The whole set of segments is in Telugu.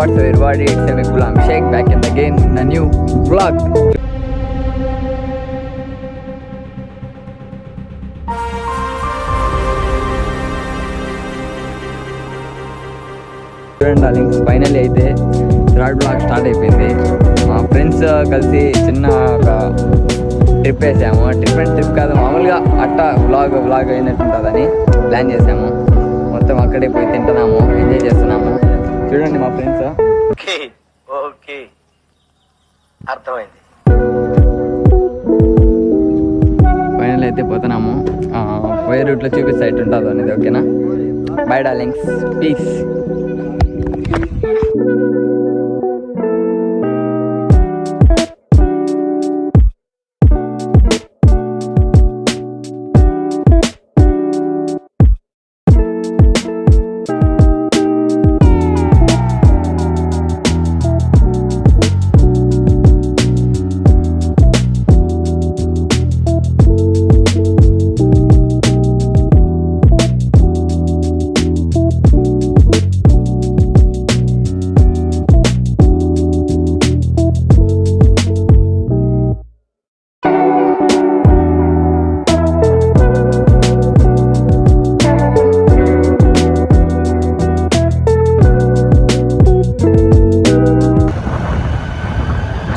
what's everybody, it's me Gulam Sheikh back in again in a new vlog. చూడండి డార్లింగ్స్, ఫైనల్లీ అయితే థర్డ్ బ్లాగ్ స్టార్ట్ అయిపోయింది. మా ఫ్రెండ్స్ కలిసి చిన్న ఒక ట్రిప్ వేసాము. ట్రిప్ కాదు, మామూలుగా అట్టా వ్లాగ్ అయినట్టుంటుందని ప్లాన్ చేసాము. మొత్తం అక్కడే పోయి తింటున్నాము, ఎంజాయ్ చేస్తున్నాము. చూడండి మా ఫ్రెండ్స్. ఓకే అర్థమైంది. ఫైనల్ అయితే పోతున్నాము. పోయే రూట్లో చూపిస్తా ఎట్టు ఉంటుందో అనేది. ఓకేనా, బై డార్లింగ్స్, పీస్.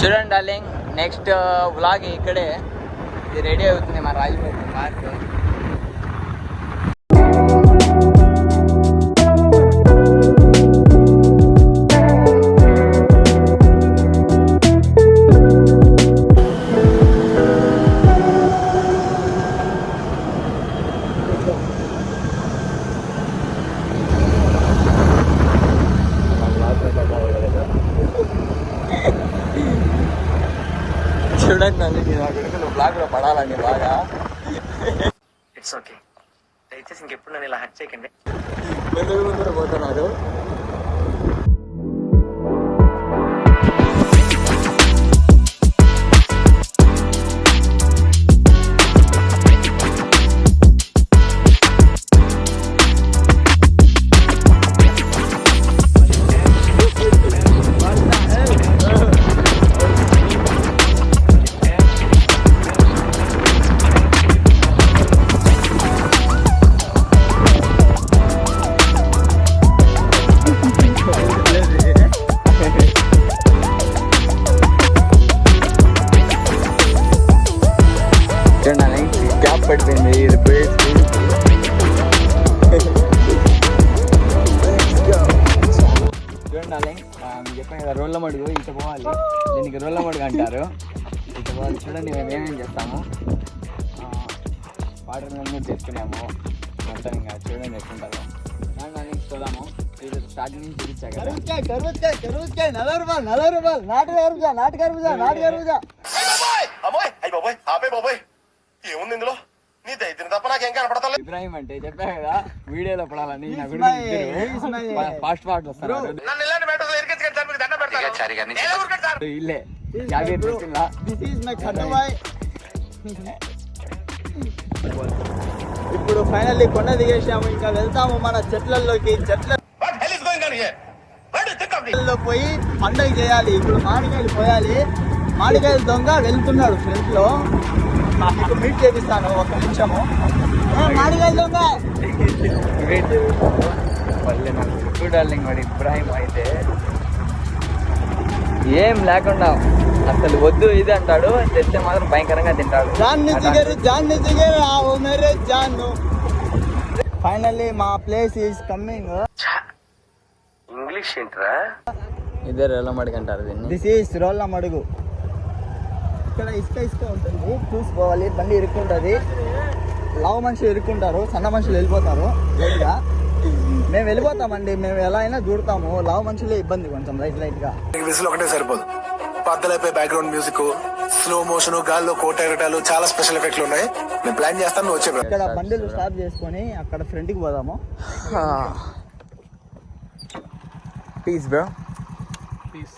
చూడండి డార్లింగ్, నెక్స్ట్ వ్లాగ్ ఇక్కడే ఇది రెడీ అవుతుంది. మా రాజబాబు పార్క్. చూడండి నన్ను, నేను అక్కడికి బ్లాగ్ లో పడాలని బాగా. ఇట్స్ ఓకే, దయచేసి ఇంకెప్పుడు నన్ను ఇలా హట్ చేయకండి. ముందు పోతున్నారు. గ్యాప్ పడిపోయింది ఇది ప్లేస్. చూడండి మీకు చెప్పాను కదా, రోళ్ళ మడుగు ఇటు పోవాలి. దీనికి రోళ్ళ మడుగు అంటారు. ఇటు పోవాలి. చూడండి మేము ఏమేమి చేస్తాము. వాటర్ మిలన్ తెచ్చుకున్నాము మొత్తం. ఇంకా చూడండి ఎట్లుంటారు. దాని చూద్దాము. ఇది స్టార్టింగ్ నుంచి చూపించా కదా. ఏముంది ఇందులో? నీ దైత్యం తప్ప నాకేం కనపడతా. ఇబ్రాహిం అంటే చెప్పా కదా వీడియోలో పడాలని. ఫాస్ట్ వస్తారు. ఇల్లే ఇప్పుడు ఫైనల్లీ కొండ దిగేసాము. ఇంకా వెళ్తాము మన చెట్లలోకి. చెట్లలో పోయి పండుగ చేయాలి. ఇప్పుడు మామిడికాయలు పోయాలి. మామిడికాయలు దొంగ వెళ్తున్నాడు ఫ్రంట్ లో. మీకు మీట్ చేపిస్తాను ఒక నిమిషము. మామిడికాయలు దొంగ డార్లింగ్ వాడు ఇబ్రాహిం అయితే ఏం లేకుండా అసలు వద్దు ఇది అంటాడు. తెస్తే మాత్రం భయంకరంగా తింటాడు. ఫైనల్లీ మా ప్లేస్ ఈస్ కమింగ్. ఇంగ్లీష్ ఏంట్రా? ఇదే రోళ్ళ మడుగు అంటారు దీన్ని. దిస్ ఈస్ రోళ్ళ మడుగు. ఇక్కడ ఇసుక ఉంటుంది, చూసుకోవాలి. బండి ఇరుక్కుంటుంది. లావు మనుషులు ఇరుక్కుంటారు, సన్న మనుషులు వెళ్ళిపోతారు లైట్గా. మేము వెళ్ళిపోతామండి. మేము ఎలా అయినా దూడతాము. లావు మనుషులే ఇబ్బంది కొంచెం లైట్గా. విజిల్ ఒకటే సరిపోదు. పద్దలైపోయి బ్యాక్గ్రౌండ్ మ్యూజిక్, స్లో మోషన్, గాల్లో కోట ఎగటాలు, చాలా స్పెషల్ ఎఫెక్ట్లు ఉన్నాయి. నేను ప్లాన్ చేస్తాను, వచ్చే. ఇక్కడ బండిలు స్టాప్ చేసుకొని అక్కడ ఫ్రంట్కి పోదాము. Peace bro, peace.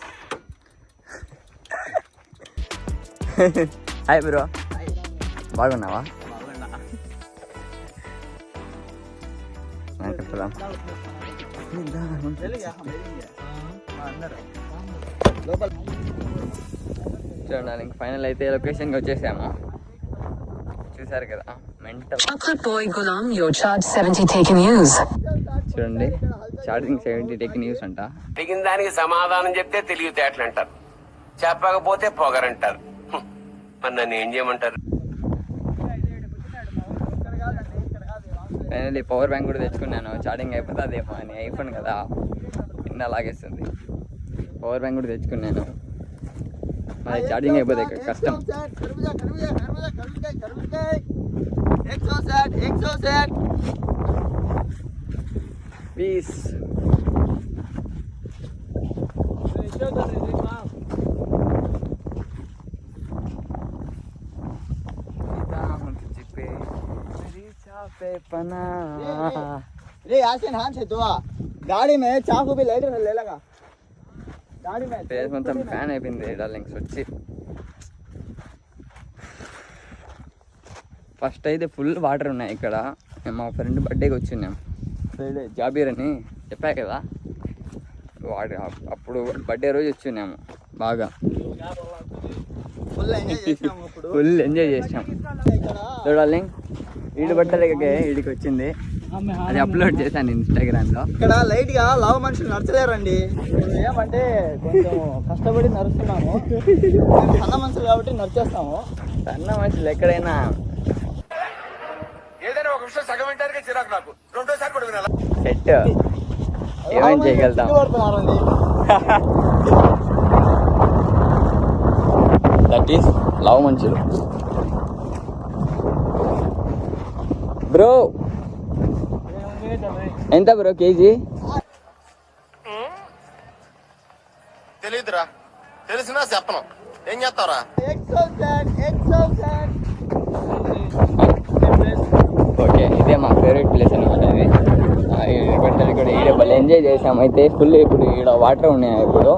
Hi bro, బాగున్నావా? లోపల చూడండి ఇంక ఫైనల్ అయితే లొకేషన్కి వచ్చేసాము. చూసారు కదా mental. Chocolate boy Gulam, your charge 70 taken use. చూడండి ఛార్జింగ్ 70 టెక్కిన యూస్ అంట. అడిగిన దానికి సమాధానం చెప్తే తెలివితేటలు అంటారు, చెప్పకపోతే పొగరంటారు. మరి నన్ను ఏం చేయమంటారు? ఫైనల్లీ పవర్ బ్యాంక్ కూడా తెచ్చుకున్నాను. ఛార్జింగ్ అయిపోతే అదేమో అని, ఐఫోన్ కదా నిన్న లాగేస్తుంది. పవర్ బ్యాంక్ కూడా తెచ్చుకున్నాను. మరి ఛార్జింగ్ అయిపోతే కష్టం. పీస్. रे यासिन हाथ से दुआ गाड़ी में चाकू भी लाइटर ले लगा गाड़ी में ఫేస్ మొత్తం ఫ్యాన్ అయిపోయింది డార్లింగ్స్ వచ్చి. ఫస్ట్ అయితే ఫుల్ వాటర్ ఉన్నాయి ఇక్కడ. మేము మా ఫ్రెండ్ బర్త్డేకి వచ్చిన్నాం. ఫ్రైడే జాబీర్ అని చెప్పా కదా, వాడు అప్పుడు బర్త్డే రోజు వచ్చిన్నాము. బాగా ఫుల్ ఎంజాయ్ చేసాము. ఇప్పుడు ఫుల్ ఎంజాయ్ చేసాం. డార్లింగ్ వీడి బర్త్డేకి వీడికి వచ్చింది, అది అప్లోడ్ చేశాను ఇన్స్టాగ్రామ్లో. ఇక్కడ లైట్ గా లావు మనుషులు నడచలేరండి. ఏమంటే కొంచెం కష్టపడి నడుస్తున్నాము. సన్న మనుషులు కాబట్టి నడిచేస్తాము. సన్న మనుషులు ఎక్కడైనా ఏదైనా ఒక విషయం సగం వింటానికి చిరాకు నాకు, రెండోసారి కూడా వినాలా? సెట్ ఏమేం చేయగలుగుతాం. పడుతున్నారండి. దట్ ఈస్ లవ్ మనుషులు. బ్రో ఎంత బ్రో కేజీ? తెలియదురా, తెలిసినా చెప్పను. ఏం చేస్తావురా? ఓకే ఇదే మా ఫేవరెట్ ప్లేస్ అనమాట. ఇది బట్టలు కూడా ఈడ భలే ఎంజాయ్ చేసాం. అయితే ఫుల్ ఇప్పుడు ఈడ వాటర్ ఉన్నాయి. ఇప్పుడు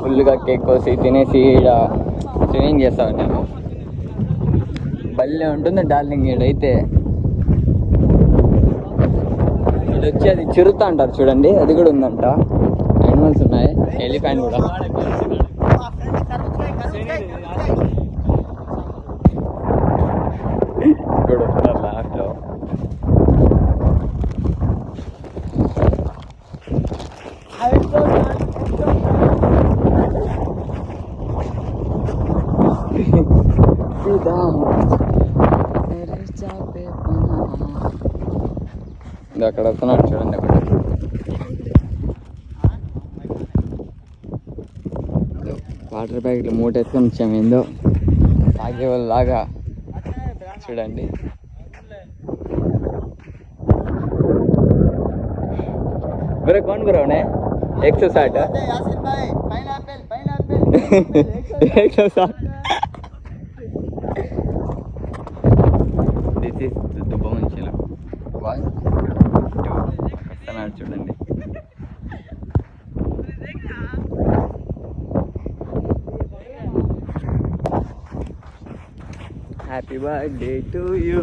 ఫుల్గా కేక్ కోసి తినేసి ఈడ స్విమ్మింగ్ చేస్తాం నేను. భలే ఉంటుంది డార్లింగ్. ఈడైతే ఇది వచ్చి అది చిరుత అంటారు చూడండి, అది కూడా ఉందంట. యానిమల్స్ ఉన్నాయి, ఎలిఫెంట్ కూడా. ఇక్కడ వస్తున్నారు లాస్ట్లో. అక్కడ వస్తున్నాడు చూడండి. అక్కడ వాటర్ ప్యాకెట్లు మూటేసుకొని వచ్చాము. ఏందో తాగే వాళ్ళలాగా చూడండి. బ్రో कौन ब्रो ने 160 यासिन भाई पाइनएप्पल 160. దిస్ ఇస్ దుబ్బ మనుషులు. వస్తున్నాడు చూడండి. Happy birthday to you.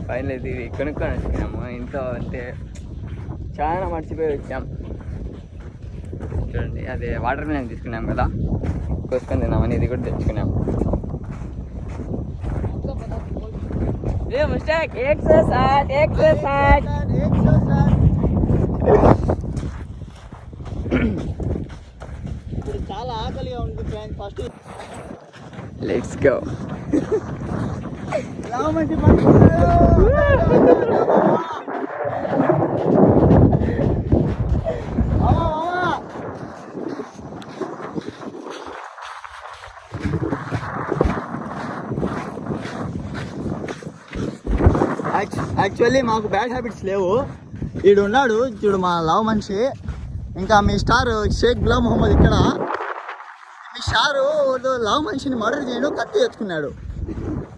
Final ఇది కొనుక్కొని వచ్చాము. ఇంట్లో అంటే చాలా మర్చిపోయి వచ్చాం. చూడండి అదే వాటర్ మిలన్ తీసుకున్నాం కదా, కోసుకొని తిన్నామని ఇది కూడా తెచ్చుకున్నాము. మిస్టేక్ 160. ఇప్పుడు చాలా ఆకలిగా ఉంది friends. First let's go. Actually మాకు బ్యాడ్ హ్యాబిట్స్ లేవు. ఈడు ఉన్నాడు చూడు మా లవ్ మనిషి, ఇంకా మీ స్టార్ షేక్ గులాం మొహమ్మద్. ఇక్కడ మీ స్టారు లవ్ మనిషిని మర్డర్ చేయడం కత్తి ఎత్తుకున్నాడు.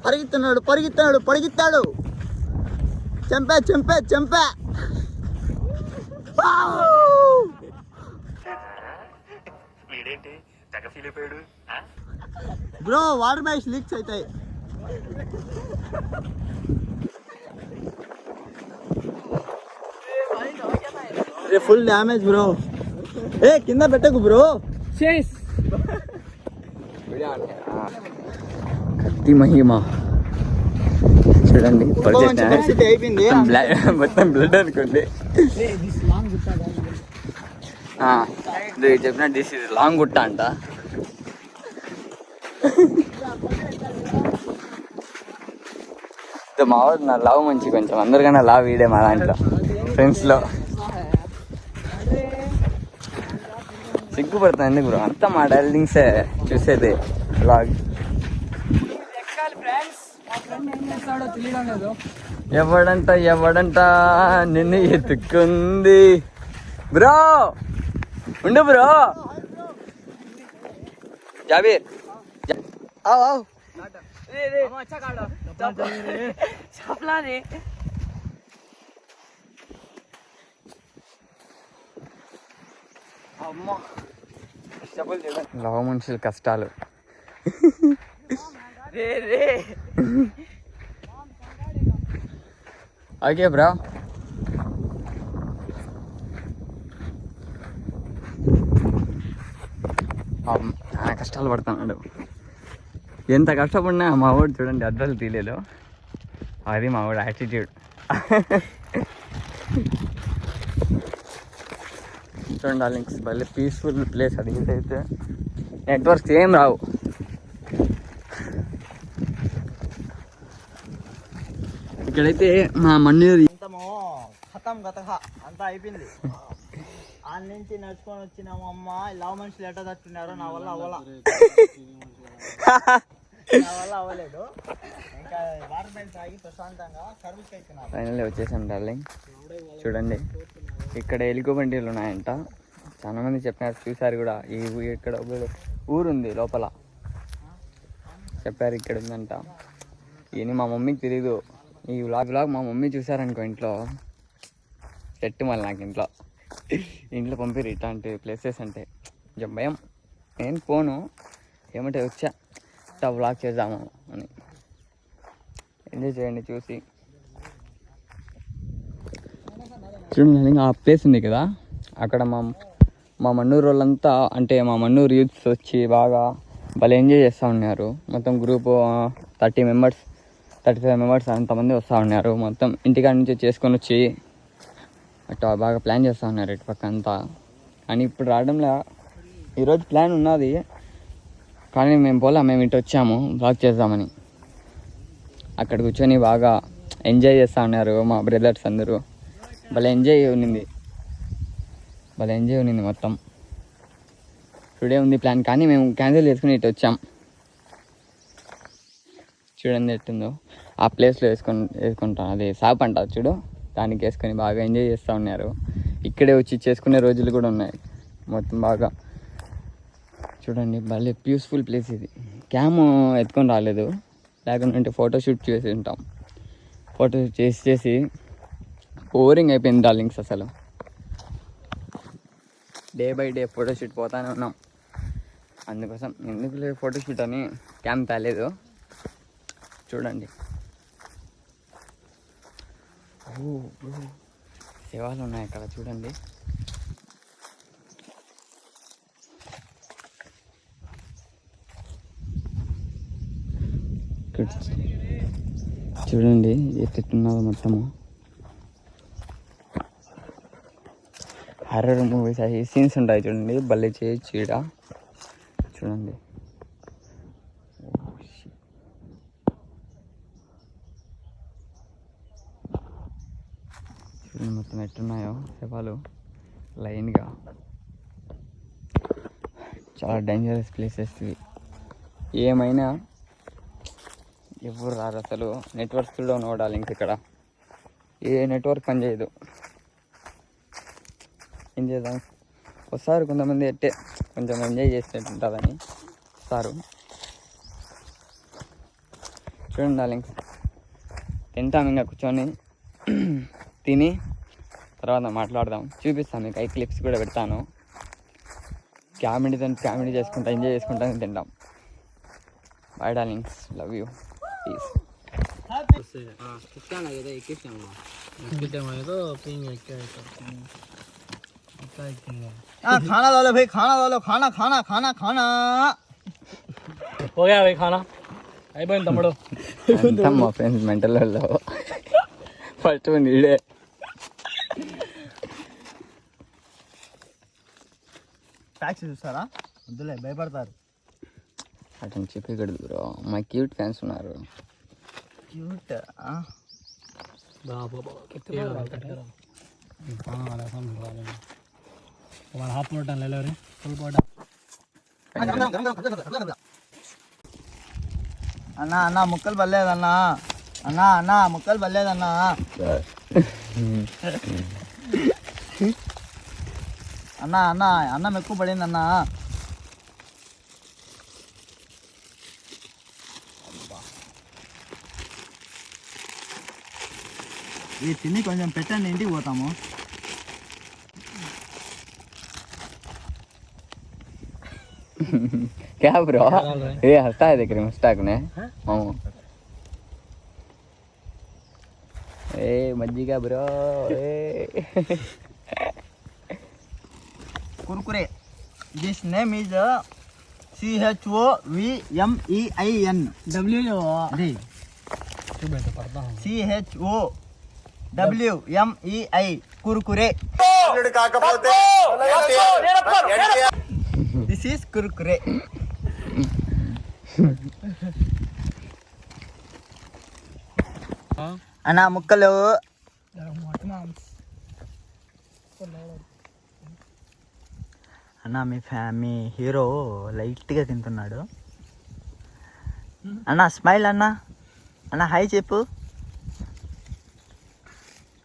పరిగెత్తాడు. చంపా. వీడేంటి తెగ ఫీల్ అయిపోయాడు? బ్రో వాటర్ బ్యాగ్స్ లీక్స్ అవుతాయి. Full damage bro. ఏ కింద పెట్టకు బ్రో. కత్తి మహిమ చూడండి. మంచి పరిస్థితి అయిపోయింది. మొత్తం బ్లడ్ అనుకోండి. చెప్పిన దిస్ ఇస్ లాంగ్ గుట్ట అంట. మావాడు నా లావు మంచి కొంచెం అందరికన్నా లావు వీడే మా దాంట్లో ఫ్రెండ్స్లో. సిగ్గుపడుతుంది బ్రో, అంతా మా డైలింగ్సే చూసేది లాగ్. ఎవడంట నిన్ను ఎత్తుకుంది బ్రో. ఉండు బ్రో. జాబీర్ లవ మనుషుల కష్టాలు. Okay bro. చాలా కష్టాలు పడుతున్నాడు. ఎంత కష్టపడినా మా వాడు చూడండి అద్దాలు తీయలేదు. అది మా వాడు యాటిట్యూడ్. చూడండి లింక్స్ భలే పీస్ఫుల్ ప్లేస్. అది అయితే నెట్వర్క్స్ ఏం రావు. ఇక్కడైతే మా మన్నూరు ఖతం గతహ అంతా అయిపోయింది. ఆ నుంచి నడుచుకొని వచ్చినాము. అమ్మ లవ్ మనుషులు ఎట్ట తట్టున్నారు. నా వల్ల అవ్వలేదు. ఇంకా వాటర్ పైన తాగి ప్రశాంతంగా సర్వీస్ అయిపోయినా. ఫైనల్లీ వచ్చేసాం డార్లింగ్. చూడండి ఇక్కడ ఎలుగు బండిలు ఉన్నాయంట. చాలా మంది చెప్పినారు, చూసారు కూడా. ఇక్కడ ఊరుంది లోపల, చెప్పారు ఇక్కడ ఉందంట. ఇవన్నీ మా మమ్మీకి తెలీదు. ఈ వ్లాగ్ మా మమ్మీ చూసారనుకో ఇంట్లో సెట్. మళ్ళీ నాకు ఇంట్లో పంపిరు ఇట్లాంటి ప్లేసెస్ అంటే కొంచెం భయం. నేను పోను, ఏమంటే వచ్చా ఇట్లా వ్లాగ్ చేద్దాము అని. ఎంజాయ్ చేయండి చూసి. చూడండి ఆ ప్లేస్ ఉంది కదా, అక్కడ మా మన్నూరు వాళ్ళంతా, అంటే మా మన్నూరు యూత్స్ వచ్చి బాగా భలే ఎంజాయ్ చేస్తూ ఉన్నారు. మొత్తం గ్రూపు 35 మెంబర్స్ అంతమంది వస్తూ ఉన్నారు. మొత్తం ఇంటికాడ నుంచి చేసుకొని వచ్చి అట్లా బాగా ప్లాన్ చేస్తూ ఉన్నారు ఇటు పక్క అంతా. కానీ ఇప్పుడు రావడంలో ఈరోజు ప్లాన్ ఉన్నది, కానీ మేము ఇటు వచ్చాము బ్లాగ్ చేద్దామని. అక్కడ కూర్చొని బాగా ఎంజాయ్ చేస్తూ ఉన్నారు మా బ్రదర్స్ అందరూ. భలే ఎంజాయ్ ఉన్నింది మొత్తం. టుడే ఉంది ప్లాన్, కానీ మేము క్యాన్సిల్ చేసుకుని ఇటు వచ్చాం. చూడండి ఎట్టుందో ఆ ప్లేస్లో వేసుకుంటాం. అది సాప్ అంటారు చూడు, దానికి వేసుకొని బాగా ఎంజాయ్ చేస్తూ ఉన్నారు. ఇక్కడే వచ్చి చేసుకునే రోజులు కూడా ఉన్నాయి మొత్తం బాగా. చూడండి భలే పీస్ఫుల్ ప్లేస్ ఇది. క్యామ్ ఎత్తుకొని రాలేదు, లేకుంటే ఫోటోషూట్ చేసి ఉంటాం. ఫోటోషూట్ చేసి బోరింగ్ అయిపోయింది డార్లింగ్స్. అసలు డే బై డే ఫోటోషూట్ పోతానే ఉన్నాం. అందుకోసం ఎందుకు ఫోటోషూట్ అని క్యామ్ తేలేదు. చూడండి శవాలు ఉన్నాయి అక్కడ చూడండి. చూడండి ఎట్టున్నదో మొత్తము. హర్రర్ మూవీస్ అవి సీన్స్ ఉంటాయి చూడండి, భలే చేయొచ్చు ఈడ. చూడండి మొత్తం ఎట్టున్నాయో శవాలు లైన్గా. చాలా డేంజరస్ ప్లేసెస్ ఇవి. ఏమైనా ఎవరు రారు అసలు. నెట్వర్క్స్ కూడా నోడాలి. ఇంక ఇక్కడ ఏ నెట్వర్క్ పనిచేయదు. ఏం చేద్దాం, వస్తారు కొంతమంది ఎట్టే కొంచెం ఎంజాయ్ చేసినట్టు ఉంటుందని వస్తారు. చూడండి డార్లింగ్స్, తింటాం ఇంకా కూర్చొని. తిని తర్వాత మాట్లాడదాం, చూపిస్తాను మీకు. క్లిప్స్ కూడా పెడతాను. కామెడీ చేసుకుంటా ఎంజాయ్ చేసుకుంటా తింటాం. Bye darlings, love you, peace. खाना डालो भाई, खाना डालो, खाना खाना खाना खाना हो गया भाई खाना అయిపోయింది తమ్ముడు అంతా మా ఫ్రెండ్స్ మెంటల్ వాళ్ళు ఫస్ట్ నీడే ఫ్యాక్స్ చూస్తారా? వద్దులే, భయపడతారు. అతను చెప్పకూడదు బ్రో, మా క్యూట్ ఫ్యాన్స్ ఉన్నారు. క్యూట్ हाफ प्लेट ले लो रे फुल प्लेट అన్నా అన్నా ముక్కలు పర్లేదన్నా, అన్నా అన్నా ముక్కలు పర్లేదన్నా. అన్నా అన్నా అన్నం ఎక్కువ పడిందన్నా. ఇది తిని కొంచెం పెట్టండి, ఇంటికి పోతాము. क्या ब्रो ये हंसता है देख रहे मस्ताक ने मामू ए मज्जिगा ब्रो ए Kurkure. This name is CHOVMEIN. అదే CHOWMEI కుర్కురే. కాకపోతే దిస్ ఈస్ కుర్కురే. అన్నా ముక్కలు. అన్న మీ హీరో లైట్గా తింటున్నాడు. అన్న స్మైల్ అన్న, అన్న హాయ్ చెప్పు.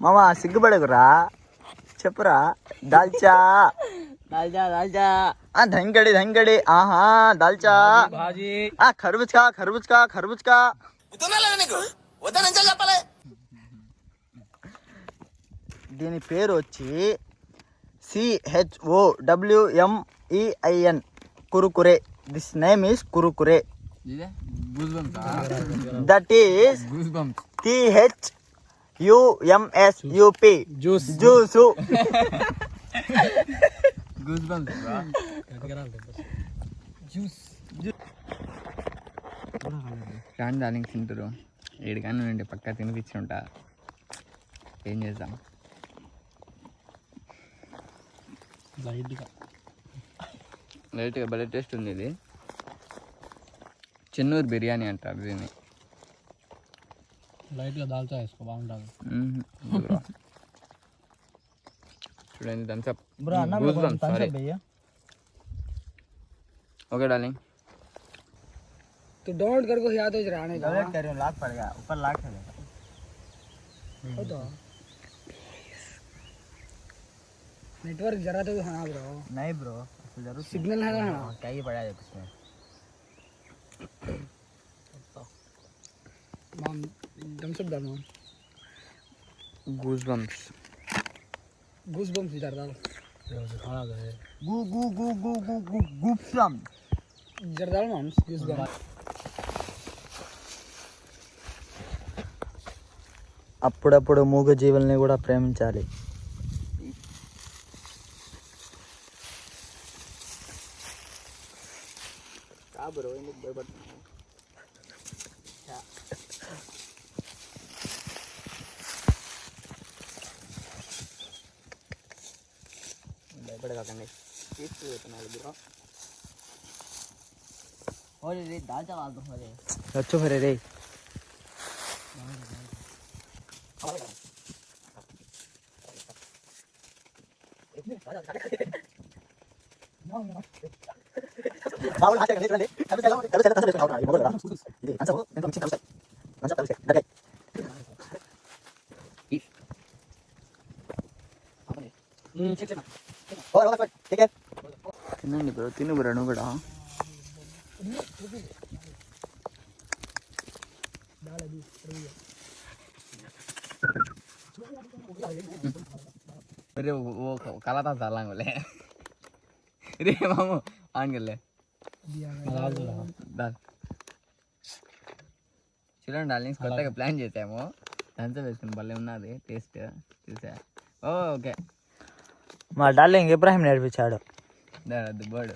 మామ సిగ్గుపడకురా, చెప్పురా. దాల్చా దాల్చా దాల్చా ధంగడి ధంగడి ఆహా దాల్చా ఖర్బుజ్కా ఖర్బుజ్కా ఖర్బుజ్కా. దీని పేరు వచ్చి CHOWMEIN Kurkure. This name is Kurkure. That is THUMSUP juice. రాని దానికి తింటారు, ఏడుగానే నుండి పక్కా తినిపించి ఉంటా. ఏం చేద్దాం. లైట్గా భలే టేస్ట్ ఉంది. ఇది చెన్నూరు బిర్యానీ అంటారు దీన్ని. లైట్గా దాల్చా వేసుకో బాగుంటుంది. చూడండి థమ్స్అప్. ओके डार्लिंग तो डाउनलोड करके याद हो रहा है डाउनलोड कर रही हूं, लॉक पड़ेगा ऊपर, लॉक है तो नेटवर्क जरा तो हाँ ब्रो. नहीं ब्रो, जरूर सिग्नल है ना. क्या ही पड़ा है उसमें. माम थम्स अप डालो. गूज़बम्प्स इधर डालो. खाना गए गू गू गू गू गू गू गूप्सम. इधर डालो माम्स गूज़बम्प्स. అప్పుడప్పుడు మూగ జీవుల్ని కూడా ప్రేమించాలి. భయపడకండి, తీసుకుపోతున్నాడు బ్రో. వచ్చి ఫరే రే. తినండి బ్రో, తిను బ్రో నువ్వు కూడా. अरे वो काला था साला बोले रे मामू आन कर ले दाल చూడండి డార్లింగ్స్ కొత్తగా ప్లాన్ చేసాము. దంచ వేసుకుని భలే ఉన్నది టేస్ట్ చూసా. ఓకే మా డార్లింగ్ ఇబ్రాహిం నేర్పించాడు. దుబ్బాడు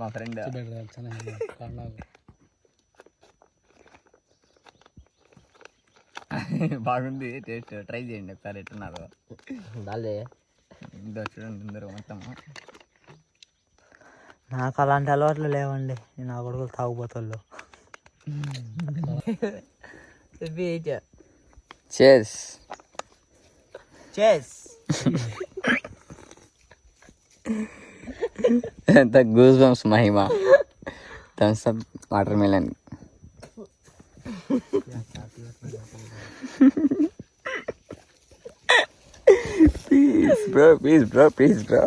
మా ఫ్రెండ్. బాగుంది టేస్ట్, ట్రై చేయండి ఒకసారి ఎట్టున్నారు. దాలే ఇందో చూడండి అందరూ మొత్తం. నాకు అలాంటి అలవాట్లు లేవండి, నా కొడుకులు తాగుబోతుళ్ళు. Chase chase the goose bumps మహిమ thumbs up watermelon. Please bro.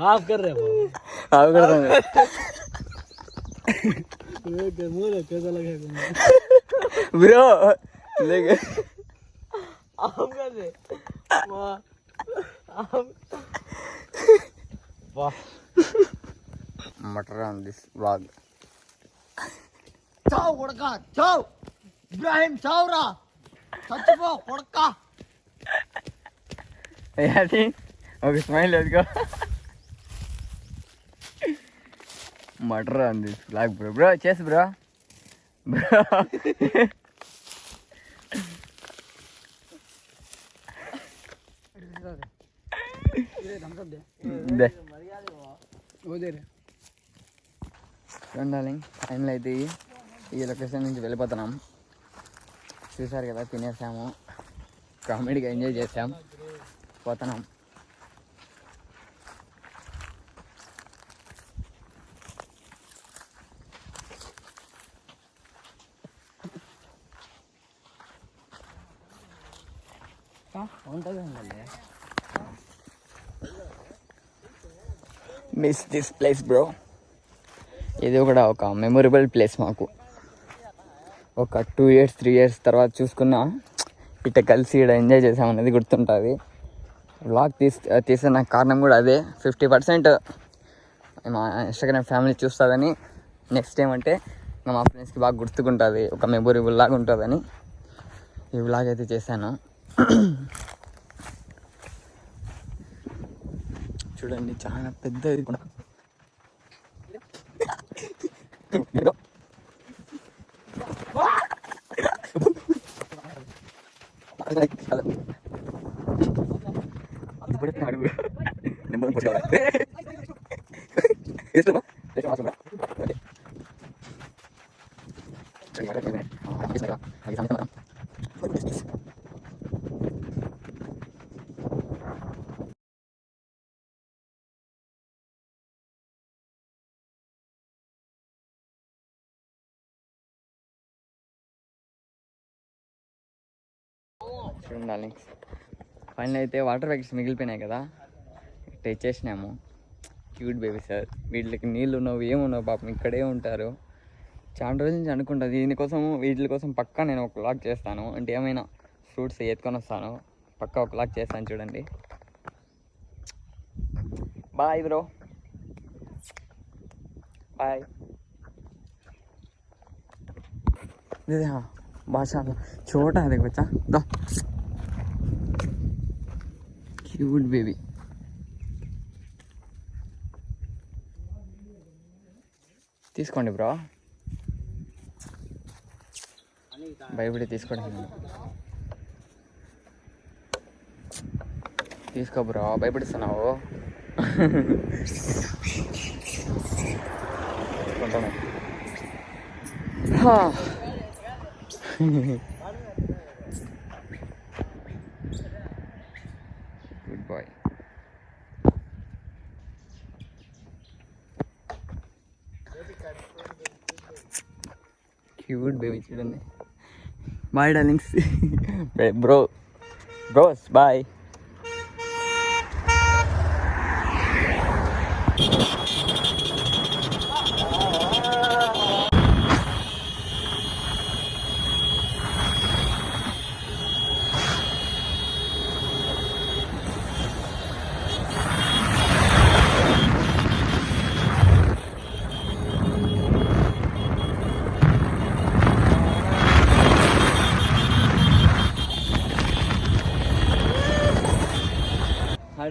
आप कर रहे हो कैसा लगेगा ब्रो लेके आप कर रहे वाह मटर on this vlog. చావు కొడకా చావు, ఇబ్రాహిం చావురా, చచ్చిపో కొడకా. ఒక స్మైల్ వేసుకో. Matar on this vlog bro చేసి బ్రో. చూడాలి టైంలో అయితే ఈ లొకేషన్ నుంచి వెళ్ళిపోతున్నాం. చూసారు కదా, తినేసాము, కామెడీగా ఎంజాయ్ చేసాం, పోతున్నాం. Miss this place bro. ఇది కూడా ఒక మెమొరబుల్ ప్లేస్ మాకు. ఒక 2 years 3 years తర్వాత చూసుకున్నా ఇట్లా కలిసి ఇక్కడ ఎంజాయ్ చేసామనేది గుర్తుంటుంది. వ్లాగ్ తీసిన కారణం కూడా అదే. 50% మా ఇన్స్టాగ్రామ్ ఫ్యామిలీ చూస్తుందని, నెక్స్ట్ ఏమంటే మా ఫ్రెండ్స్కి బాగా గుర్తుకుంటుంది, ఒక మెమొరబుల్ లాగా ఉంటుందని ఈ వ్లాగ్ అయితే చేశాను. చూడండి చాలా పెద్దది కూడా. చూడాలి ఫైనల్ అయితే వాటర్ ప్యాకెట్స్ మిగిలిపోయినాయి కదా, తెచ్చేసినాము. క్యూట్ బేబీ సార్, వీటికి నీళ్ళు ఉన్నావు ఏమున్నావు పాపం, ఇక్కడే ఉంటారు. చాలా రోజుల నుంచి అనుకుంటుంది దీనికోసం, వీటి కోసం పక్కా నేను ఒక వ్లాగ్ చేస్తాను. అంటే ఏమైనా ఫ్రూట్స్ ఎత్తుకొని వస్తాను, పక్కా ఒక వ్లాగ్ చేస్తాను. చూడండి, బాయ్ బ్రో, బాయ్. బాషా छोटा है देख बच्चा, दो क्यूट बेबी. తీసుకోండి బ్రో, భయపడి తీసుకోండి. తీసుకో బ్రో, భయపడిస్తున్నావు. Good boy. క్యూట్ బేబీ చూడండి. Bye darlings. Bros bye.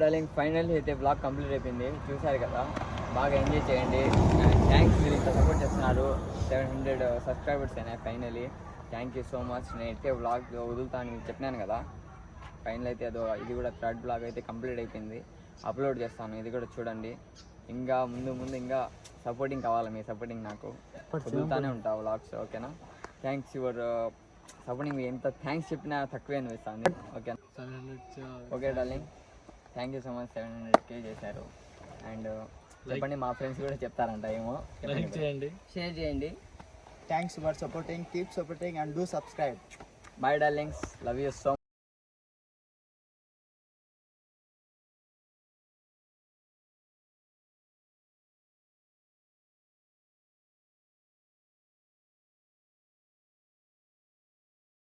Darling, finally అయితే బ్లాగ్ కంప్లీట్ అయిపోయింది. చూసారు కదా, బాగా ఎంజాయ్ చేయండి. థ్యాంక్స్, మీరు ఇంత సపోర్ట్ చేస్తున్నారు. 700 సబ్స్క్రైబర్స్ అయినాయి finally. Thank you so much. నేనైతే బ్లాగ్ వదులుతాను మీకు చెప్పినాను కదా. ఫైనల్ అయితే ఇది కూడా థర్డ్ బ్లాగ్ అయితే కంప్లీట్ అయిపోయింది. అప్లోడ్ చేస్తాను, ఇది కూడా చూడండి. ఇంకా ముందు ఇంకా సపోర్టింగ్ కావాలి, మీ సపోర్టింగ్ నాకు వదులుతానే ఉంటా వ్లాగ్స్. ఓకేనా? Thanks your supporting. ఎంత థ్యాంక్స్ చెప్పినా తక్కువే అనిపిస్తుంది. Okay okay darling, thank you so much. 700K చేశారు. అండ్ చెప్పండి, మా ఫ్రెండ్స్ కూడా చెప్తారంట ఏమో. షేర్ చేయండి. Thanks for supporting, keep supporting and do subscribe. Bye darlings, love you so